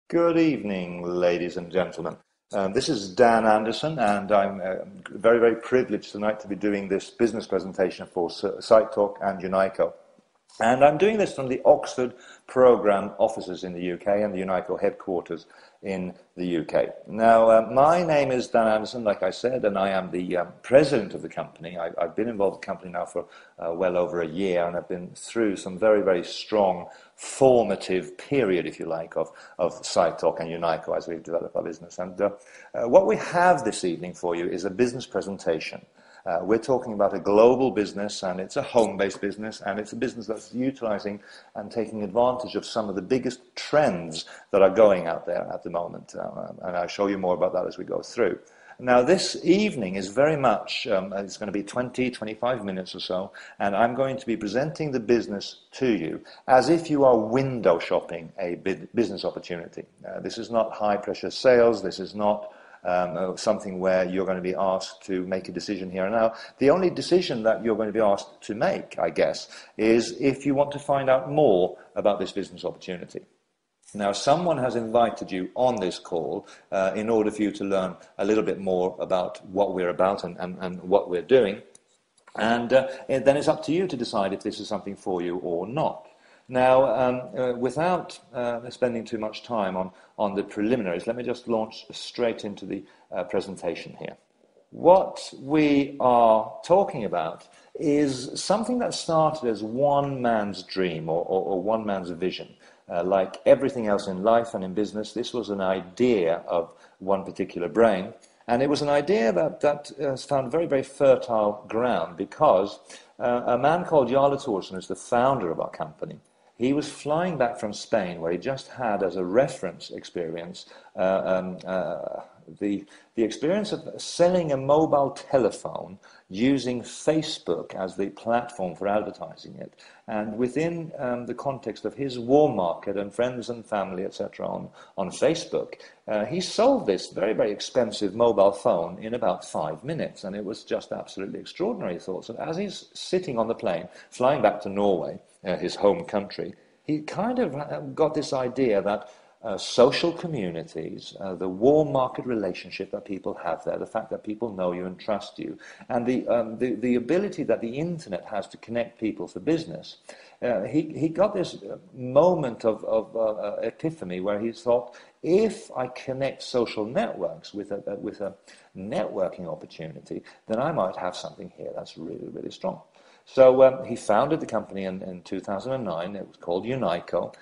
Good evening, ladies and gentlemen. This is Dan Anderson, and I'm very, very privileged tonight to be doing this business presentation for SiteTalk and Unaico. And I'm doing this from the Oxford Programme offices in the UK and the Unaico headquarters in the UK. Now, my name is Dan Anderson, like I said, and I am the president of the company. I've been involved in the company now for well over a year, and I've been through some very, very strong formative period, if you like, of SiteTalk and Unaico as we've developed our business. And what we have this evening for you is a business presentation. We're talking about a global business, and it's a home-based business, and it's a business that's utilizing and taking advantage of some of the biggest trends that are going out there at the moment. And I'll show you more about that as we go through. Now, this evening is very much, it's going to be 20, 25 minutes or so, and I'm going to be presenting the business to you as if you are window shopping a business opportunity. This is not high-pressure sales. This is not something where you're going to be asked to make a decision here and now. The only decision that you're going to be asked to make, I guess, is if you want to find out more about this business opportunity. Now, someone has invited you on this call in order for you to learn a little bit more about what we're about and what we're doing. And then it's up to you to decide if this is something for you or not. Now, without spending too much time on the preliminaries, let me just launch straight into the presentation here. What we are talking about is something that started as one man's dream or one man's vision. Like everything else in life and in business, this was an idea of one particular brain. And it was an idea that has found very, very fertile ground because a man called Jarle Thorsen, who's the founder of our company, he was flying back from Spain, where he just had as a reference experience the experience of selling a mobile telephone using Facebook as the platform for advertising it. And within the context of his warm market and friends and family, etc., on Facebook, he sold this very, very expensive mobile phone in about 5 minutes. And it was just absolutely extraordinary, he thought. So as he's sitting on the plane, flying back to Norway, his home country, he kind of got this idea that social communities, the warm market relationship that people have there, the fact that people know you and trust you, and the ability that the internet has to connect people for business, he got this moment of epiphany where he thought, if I connect social networks with a networking opportunity, then I might have something here that's really, really strong. So he founded the company in 2009. It was called Unaico.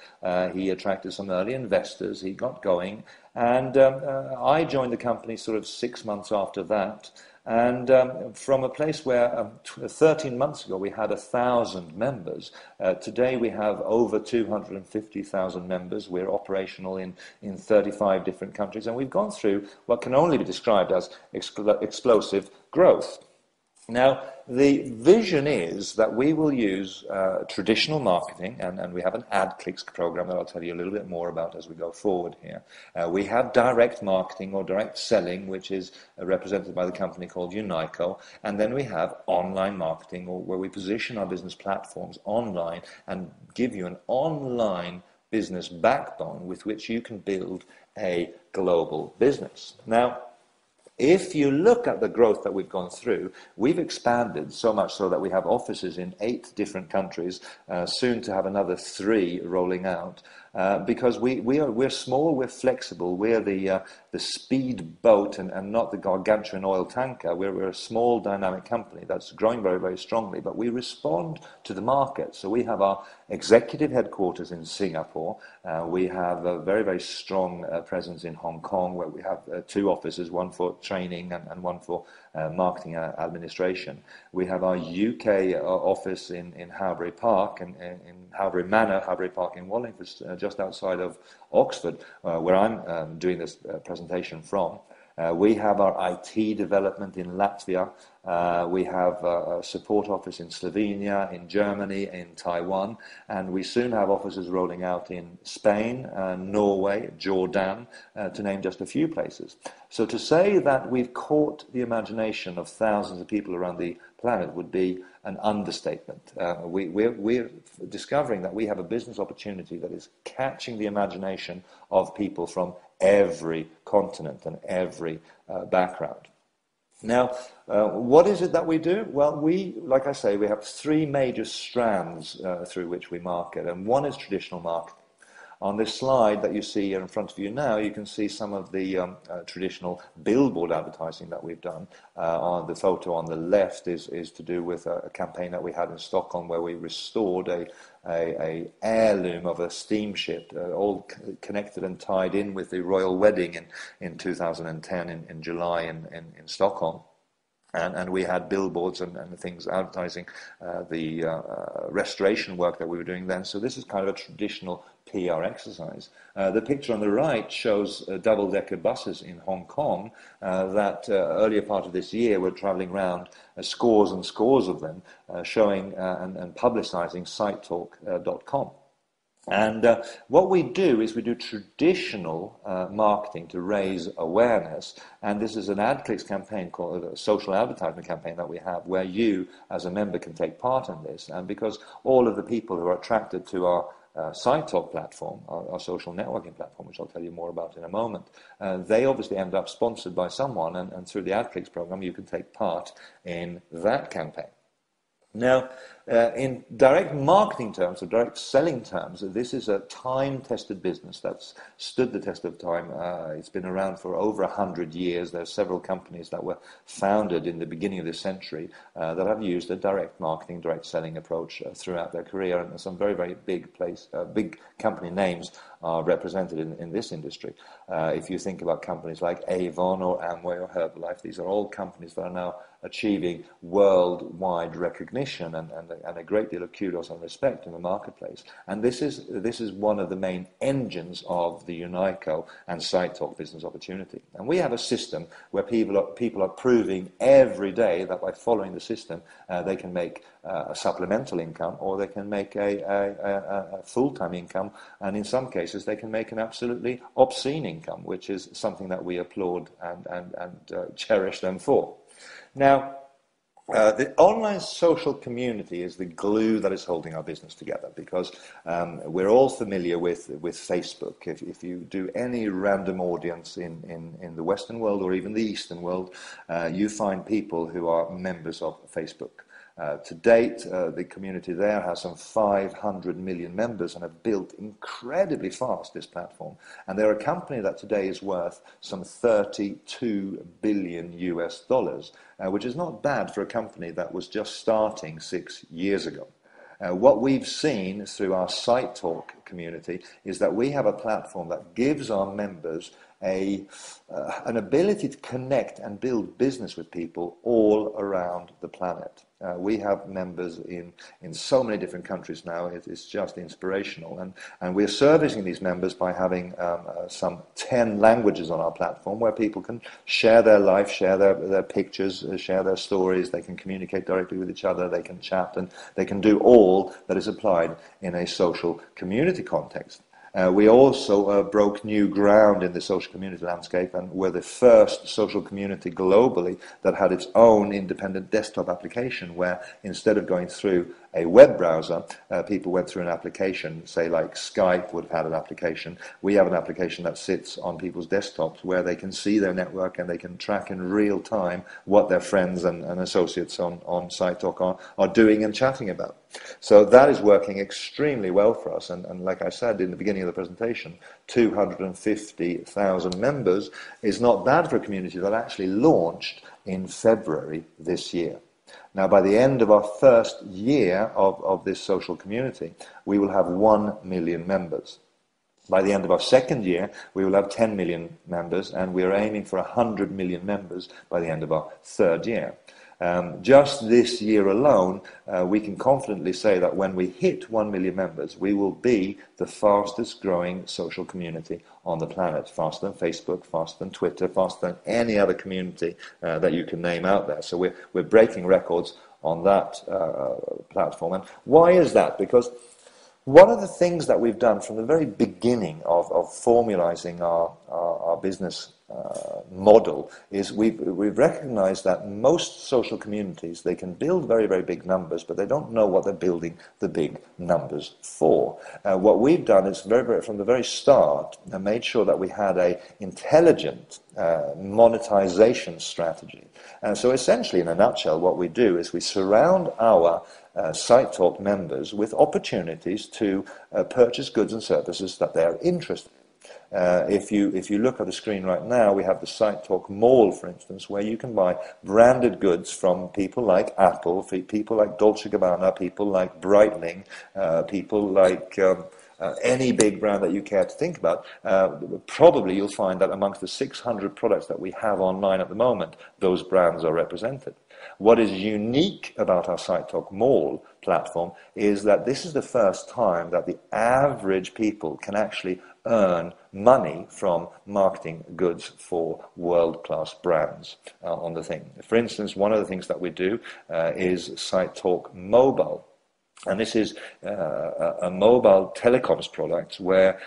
He attracted some early investors. He got going. And I joined the company sort of 6 months after that. And from a place where 13 months ago we had 1,000 members, today we have over 250,000 members. We're operational in 35 different countries. And we've gone through what can only be described as explosive growth. Now, the vision is that we will use traditional marketing, and we have an ad clicks program that I'll tell you a little bit more about as we go forward here. We have direct marketing or direct selling, which is represented by the company called Unaico, and then we have online marketing, or where we position our business platforms online and give you an online business backbone with which you can build a global business. Now, if you look at the growth that we've gone through, we've expanded so much so that we have offices in 8 different countries, soon to have another 3 rolling out. Because we're small, we're flexible, we're the speed boat and not the gargantuan oil tanker. We're a small dynamic company that's growing very, very strongly, but we respond to the market. So we have our executive headquarters in Singapore. We have a very, very strong presence in Hong Kong, where we have 2 offices, one for training and one for marketing administration. We have our UK office in Howbury Park, and in Howbury Manor, Howbury Park in Wallingford, just outside of Oxford, where I'm doing this presentation from. We have our IT development in Latvia. We have a support office in Slovenia, in Germany, in Taiwan, and we soon have offices rolling out in Spain, Norway, Jordan, to name just a few places. So to say that we've caught the imagination of thousands of people around the planet would be an understatement. We're discovering that we have a business opportunity that is catching the imagination of people from every continent and every background. Now, what is it that we do? Well, like I say, we have three major strands through which we market, and one is traditional marketing. On this slide that you see in front of you now, you can see some of the traditional billboard advertising that we've done. On the photo on the left is to do with a campaign that we had in Stockholm where we restored a heirloom of a steamship, all connected and tied in with the royal wedding in 2010 in July in Stockholm. And we had billboards and things advertising the restoration work that we were doing then. So this is kind of a traditional PR exercise. The picture on the right shows double-decker buses in Hong Kong that earlier part of this year were traveling around, scores and scores of them, showing and publicizing SiteTalk.com. And what we do is we do traditional marketing to raise awareness, and this is an AdClicks campaign called a social advertisement campaign that we have where you as a member can take part in this. And because all of the people who are attracted to our SiteTalk platform, our social networking platform, which I'll tell you more about in a moment, they obviously end up sponsored by someone, and through the AdClicks program you can take part in that campaign. Now, in direct marketing terms, or direct selling terms, this is a time-tested business that's stood the test of time. It's been around for over 100 years. There are several companies that were founded in the beginning of this century that have used a direct marketing, direct selling approach throughout their career, and some very, very big company names are represented in this industry. If you think about companies like Avon or Amway or Herbalife, these are all companies that are now achieving worldwide recognition and a great deal of kudos and respect in the marketplace. And this is one of the main engines of the Unaico and SiteTalk business opportunity. And we have a system where people are proving every day that by following the system they can make a supplemental income, or they can make a full-time income, and in some cases they can make an absolutely obscene income, which is something that we applaud and cherish them for. Now, the online social community is the glue that is holding our business together, because we're all familiar with Facebook. If you do any random audience in the Western world or even the Eastern world, you find people who are members of Facebook. To date, the community there has some 500 million members and have built incredibly fast this platform. And they're a company that today is worth some $32 billion US, which is not bad for a company that was just starting 6 years ago. What we've seen through our SiteTalk community is that we have a platform that gives our members an ability to connect and build business with people all around the planet. We have members in so many different countries now. It's just inspirational, and we're servicing these members by having some 10 languages on our platform where people can share their life, share their pictures, share their stories. They can communicate directly with each other, they can chat, and they can do all that is applied in a social community context. We also broke new ground in the social community landscape, and were the first social community globally that had its own independent desktop application, where instead of going through a web browser, people went through an application, say like Skype would have had an application. We have an application that sits on people's desktops where they can see their network and they can track in real time what their friends and associates on SiteTalk are doing and chatting about. So that is working extremely well for us, and like I said in the beginning of the presentation, 250,000 members is not bad for a community that actually launched in February this year. Now, by the end of our first year of this social community, we will have 1 million members. By the end of our second year, we will have 10 million members, and we are aiming for 100 million members by the end of our third year. Just this year alone, we can confidently say that when we hit 1 million members, we will be the fastest growing social community on the planet, faster than Facebook, faster than Twitter, faster than any other community that you can name out there. So we're breaking records on that platform. And why is that? Because one of the things that we've done from the very beginning of formalizing our business model is we've recognized that most social communities, they can build very, very big numbers, but they don't know what they're building the big numbers for. What we've done is from the very start made sure that we had a intelligent monetization strategy. And so essentially, in a nutshell, what we do is we surround our SiteTalk members with opportunities to purchase goods and services that they're interested in. If you look at the screen right now, we have the SiteTalk Mall, for instance, where you can buy branded goods from people like Apple, people like Dolce & Gabbana, people like Breitling, people like any big brand that you care to think about. Probably you'll find that amongst the 600 products that we have online at the moment, those brands are represented. What is unique about our SiteTalk Mall platform is that this is the first time that the average people can actually earn money from marketing goods for world-class brands on the thing. For instance, one of the things that we do is SiteTalk Mobile. And this is a mobile telecoms product where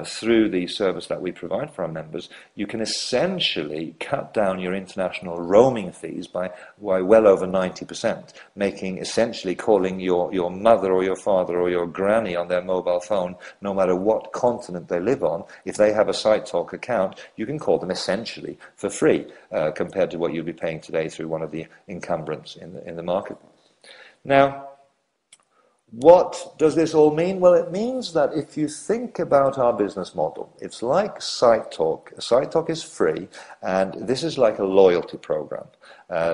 through the service that we provide for our members, you can essentially cut down your international roaming fees by well over 90%, making essentially calling your mother or your father or your granny on their mobile phone, no matter what continent they live on. If they have a SiteTalk account, you can call them essentially for free compared to what you'd be paying today through one of the incumbents in the marketplace. Now, what does this all mean? Well, it means that if you think about our business model, it's like SiteTalk. SiteTalk is free, and this is like a loyalty program.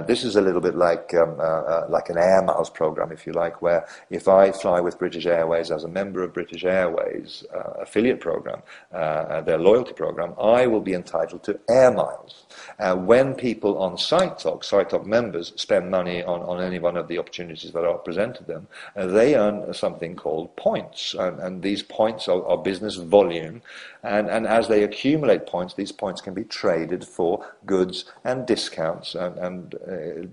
This is a little bit like an Air Miles program, if you like, where if I fly with British Airways as a member of British Airways affiliate program, their loyalty program, I will be entitled to Air Miles. When people on SiteTalk members spend money on any one of the opportunities that are presented them, they earn something called points, and these points are business volume, and as they accumulate points, these points can be traded for goods and discounts, and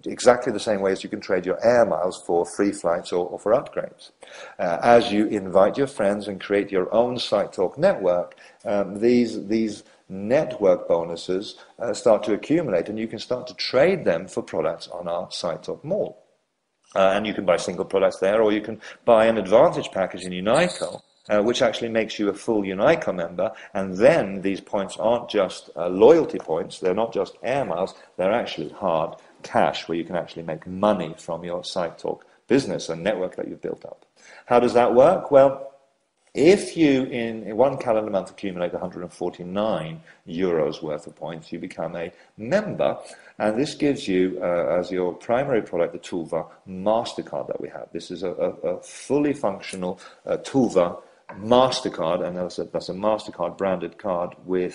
exactly the same way as you can trade your air miles for free flights or for upgrades. As you invite your friends and create your own SiteTalk network, these network bonuses start to accumulate, and you can start to trade them for products on our SiteTalk Mall. And you can buy single products there, or you can buy an advantage package in Unaico, which actually makes you a full Unaico member, and then these points aren't just loyalty points, they're not just air miles, they're actually hard cash, where you can actually make money from your SiteTalk business and network that you've built up. How does that work? Well, if you, in one calendar month, accumulate 149 euros worth of points, you become a member, and this gives you, as your primary product, the Tulva MasterCard that we have. This is a fully functional Tulva MasterCard, and that's a MasterCard branded card with